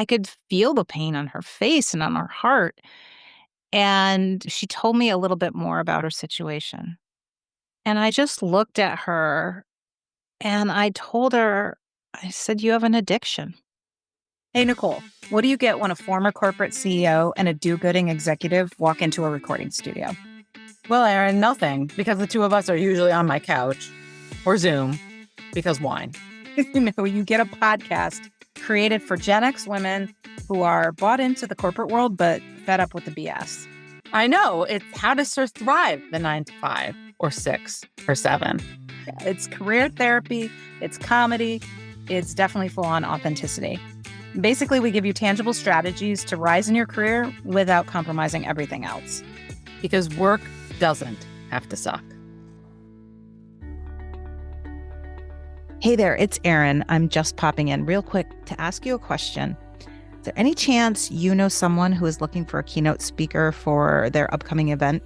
I could feel the pain on her face and on her heart. And she told me a little bit more about her situation. And I just looked at her and I told her, I said, "You have an addiction." Hey, Nicole, what do you get when a former corporate CEO and a do-gooding executive walk into a recording studio? Well, Erin, nothing, because the two of us are usually on my couch or Zoom because wine. You get a podcast created for Gen X women who are bought into the corporate world but fed up with the BS. I know, it's how to thrive the 9 to 5 or 6 or 7. It's career therapy, it's comedy, it's definitely full-on authenticity. Basically, we give you tangible strategies to rise in your career without compromising everything else. Because work doesn't have to suck. Hey there, it's Erin. I'm just popping in real quick to ask you a question. Is there any chance you know someone who is looking for a keynote speaker for their upcoming event?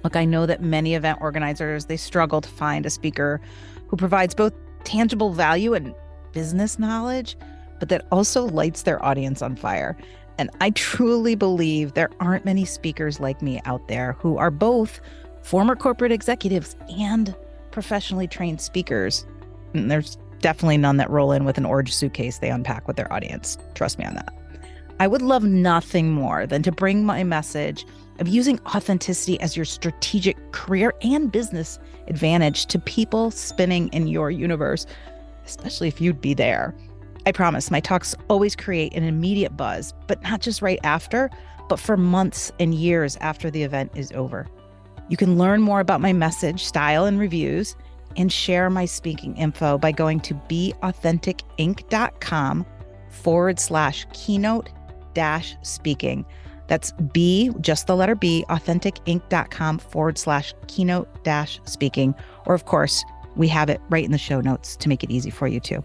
Look, I know that many event organizers, they struggle to find a speaker who provides both tangible value and business knowledge, but that also lights their audience on fire. And I truly believe there aren't many speakers like me out there who are both former corporate executives and professionally trained speakers. And there's definitely none that roll in with an orange suitcase they unpack with their audience. Trust me on that. I would love nothing more than to bring my message of using authenticity as your strategic career and business advantage to people spinning in your universe, especially if you'd be there. I promise my talks always create an immediate buzz, but not just right after, but for months and years after the event is over. You can learn more about my message, style, and reviews, and share my speaking info by going to beauthenticinc.com/keynote-speaking. That's B, just the letter B, authenticinc.com/keynote-speaking. Or of course, we have it right in the show notes to make it easy for you too.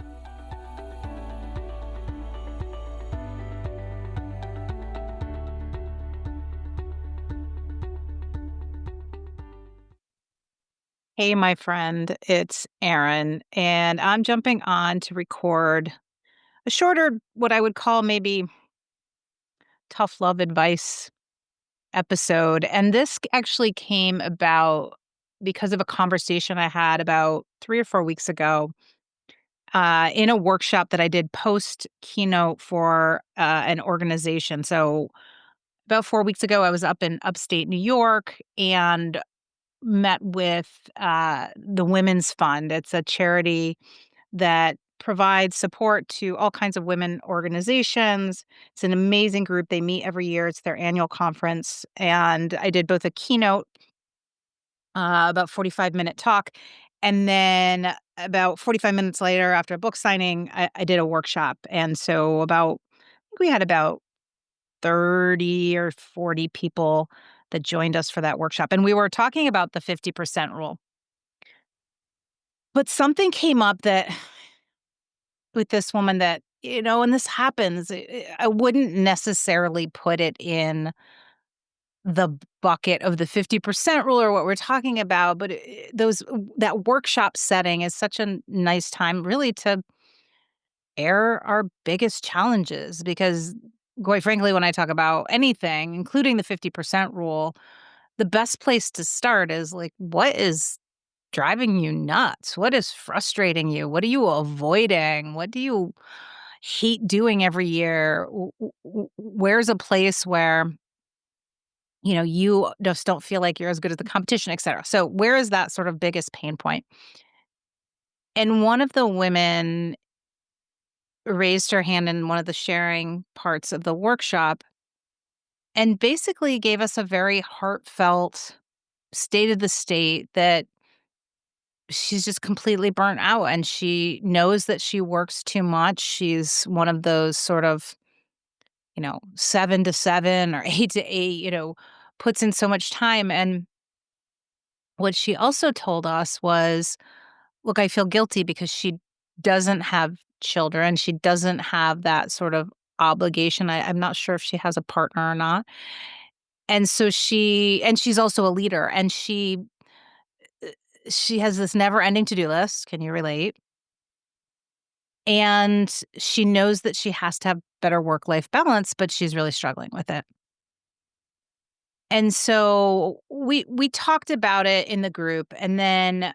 Hey, my friend, it's Erin, and I'm jumping on to record a shorter, what I would call maybe tough love advice episode. And this actually came about because of a conversation I had about 3 or 4 weeks ago in a workshop that I did post keynote for an organization. So about 4 weeks ago, I was up in upstate New York and met with the Women's Fund. It's a charity that provides support to all kinds of women organizations. It's an amazing group. They meet every year. It's their annual conference. And I did both a keynote, about 45-minute talk, and then about 45 minutes later, after a book signing, I did a workshop. And so I think we had about 30 or 40 people that joined us for that workshop. And we were talking about the 50% rule. But something came up that with this woman that, and this happens, I wouldn't necessarily put it in the bucket of the 50% rule or what we're talking about, but that workshop setting is such a nice time really to air our biggest challenges because quite frankly, when I talk about anything, including the 50% rule, the best place to start is like, what is driving you nuts? What is frustrating you? What are you avoiding? What do you hate doing every year? Where's a place where, you just don't feel like you're as good as the competition, et cetera. So where is that sort of biggest pain point? And one of the women raised her hand in one of the sharing parts of the workshop and basically gave us a very heartfelt state of the state that she's just completely burnt out and she knows that she works too much. She's one of those sort of, 7 to 7 or 8 to 8, puts in so much time. And what she also told us was, look, I feel guilty because she doesn't have children. She doesn't have that sort of obligation. I'm not sure if she has a partner or not. And so she's also a leader and she has this never ending to-do list. Can you relate? And she knows that she has to have better work-life balance, but she's really struggling with it. And so we talked about it in the group, and then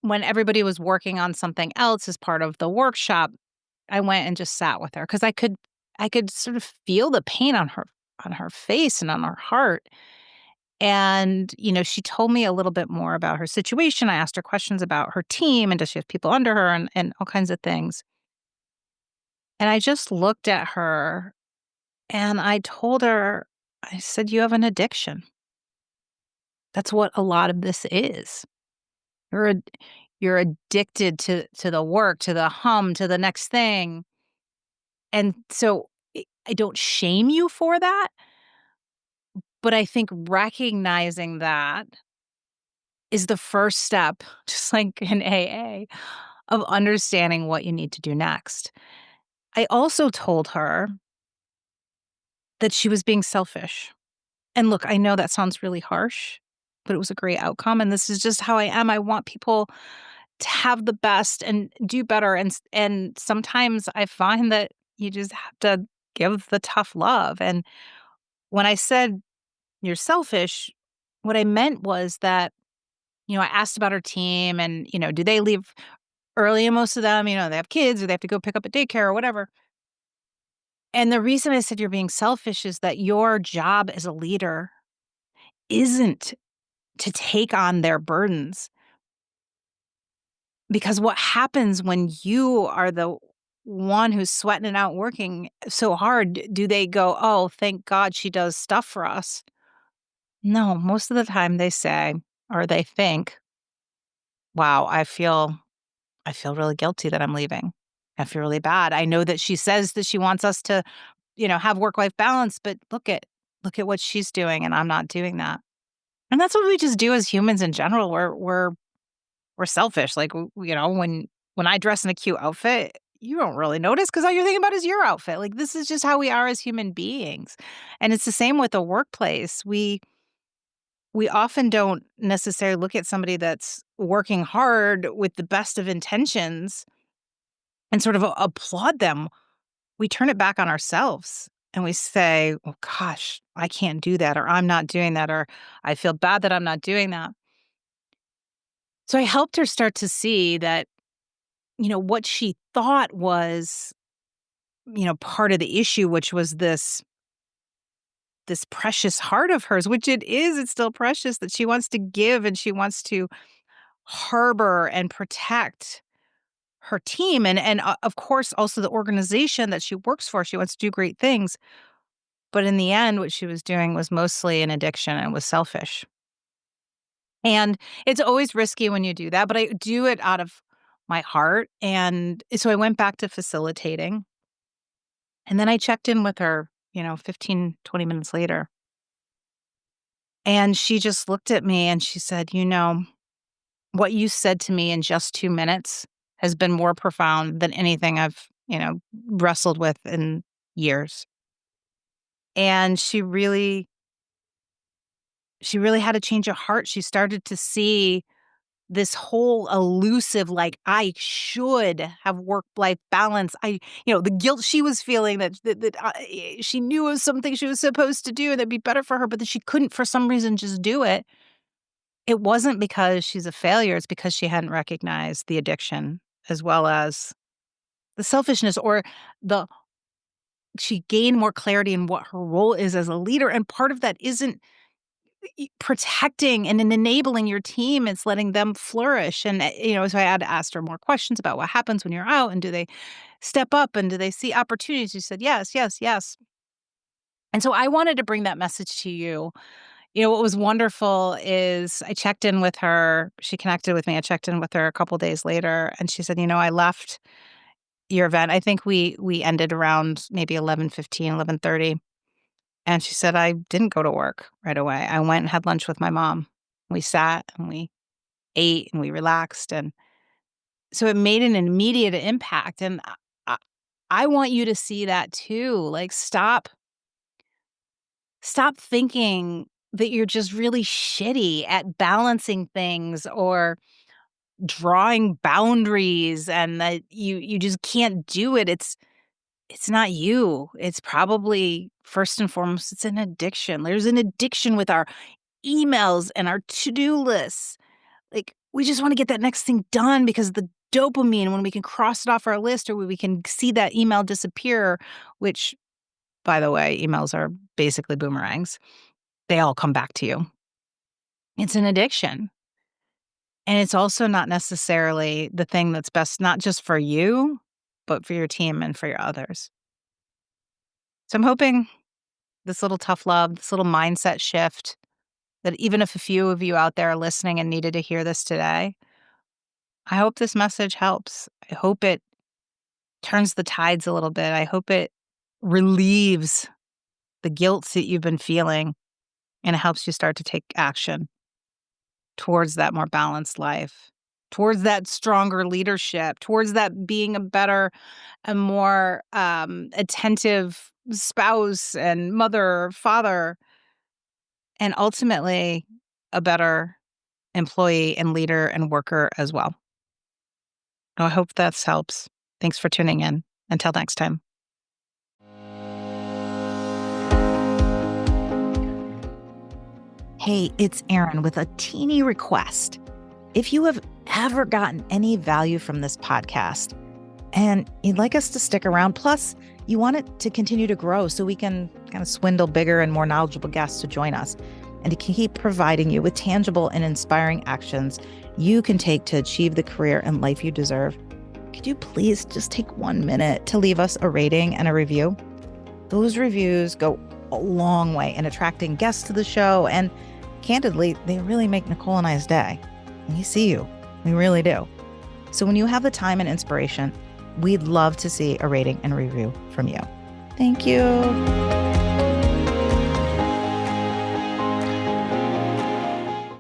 when everybody was working on something else as part of the workshop, I went and just sat with her because I could sort of feel the pain on her face and on her heart. And, she told me a little bit more about her situation. I asked her questions about her team and does she have people under her and all kinds of things. And I just looked at her and I told her, I said, "You have an addiction. That's what a lot of this is. You're ad- you're addicted to the work, to the hum, to the next thing." And so I don't shame you for that, but I think recognizing that is the first step, just like in AA, of understanding what you need to do next. I also told her that she was being selfish. And look, I know that sounds really harsh, but it was a great outcome. And this is just how I am. I want people to have the best and do better. And sometimes I find that you just have to give the tough love. And when I said you're selfish, what I meant was that, I asked about her team and, do they leave early and most of them, they have kids or they have to go pick up at daycare or whatever. And the reason I said you're being selfish is that your job as a leader isn't to take on their burdens. Because what happens when you are the one who's sweating it out working so hard, do they go, "Oh, thank God she does stuff for us?" No, most of the time they say or they think, "Wow, I feel really guilty that I'm leaving. I feel really bad. I know that she says that she wants us to, have work-life balance, but look at what she's doing and I'm not doing that." And that's what we just do as humans in general. We're selfish. Like, when I dress in a cute outfit, you don't really notice because all you're thinking about is your outfit. Like, this is just how we are as human beings. And it's the same with the workplace. We often don't necessarily look at somebody that's working hard with the best of intentions and sort of applaud them. We turn it back on ourselves and we say, "Oh gosh, I can't do that," or "I'm not doing that," or "I feel bad that I'm not doing that." So I helped her start to see that, what she thought was, part of the issue, which was this precious heart of hers, which it is, it's still precious that she wants to give and she wants to harbor and protect her team and of course also the organization that she works for. She wants to do great things. But in the end, what she was doing was mostly an addiction and was selfish. And it's always risky when you do that, but I do it out of my heart. And so I went back to facilitating. And then I checked in with her, 15, 20 minutes later. And she just looked at me and she said, what you said to me in just 2 minutes has been more profound than anything I've, wrestled with in years. And she really had a change of heart. She started to see this whole elusive, like, I should have work-life balance. The guilt she was feeling that she knew it was something she was supposed to do and that'd be better for her, but that she couldn't for some reason just do it. It wasn't because she's a failure, it's because she hadn't recognized the addiction as well as the selfishness or the she gained more clarity in what her role is as a leader, and part of that isn't protecting and enabling your team, it's letting them flourish, and, so I had asked her more questions about what happens when you're out, and do they step up, and do they see opportunities? She said, "Yes, yes, yes." And so I wanted to bring that message to you. What was wonderful is I checked in with her. She connected with me. I checked in with her a couple days later, and she said, "I left your event." I think we ended around maybe 11:15, 11:30. And she said, "I didn't go to work right away. I went and had lunch with my mom. We sat and we ate and we relaxed." And so it made an immediate impact. And I, I want you to see that too. Like, stop thinking that you're just really shitty at balancing things or drawing boundaries and that you just can't do it. It's not you. It's probably first and foremost, it's an addiction. There's an addiction with our emails and our to-do lists. Like, we just want to get that next thing done because the dopamine, when we can cross it off our list or when we can see that email disappear, which, by the way, emails are basically boomerangs. They all come back to you. It's an addiction. And it's also not necessarily the thing that's best, not just for you, but for your team and for your others. So I'm hoping this little tough love, this little mindset shift, that even if a few of you out there are listening and needed to hear this today, I hope this message helps. I hope it turns the tides a little bit. I hope it relieves the guilt that you've been feeling and it helps you start to take action towards that more balanced life, towards that stronger leadership, towards that being a better and more attentive spouse and mother, father, and ultimately a better employee and leader and worker as well. I hope that helps. Thanks for tuning in. Until next time. Hey, it's Erin with a teeny request. If you have ever gotten any value from this podcast and you'd like us to stick around, plus you want it to continue to grow so we can kind of swindle bigger and more knowledgeable guests to join us and to keep providing you with tangible and inspiring actions you can take to achieve the career and life you deserve, could you please just take 1 minute to leave us a rating and a review? Those reviews go a long way in attracting guests to the show, and candidly, they really make Nicole and I's day. We see you. We really do. So when you have the time and inspiration, we'd love to see a rating and review from you. Thank you.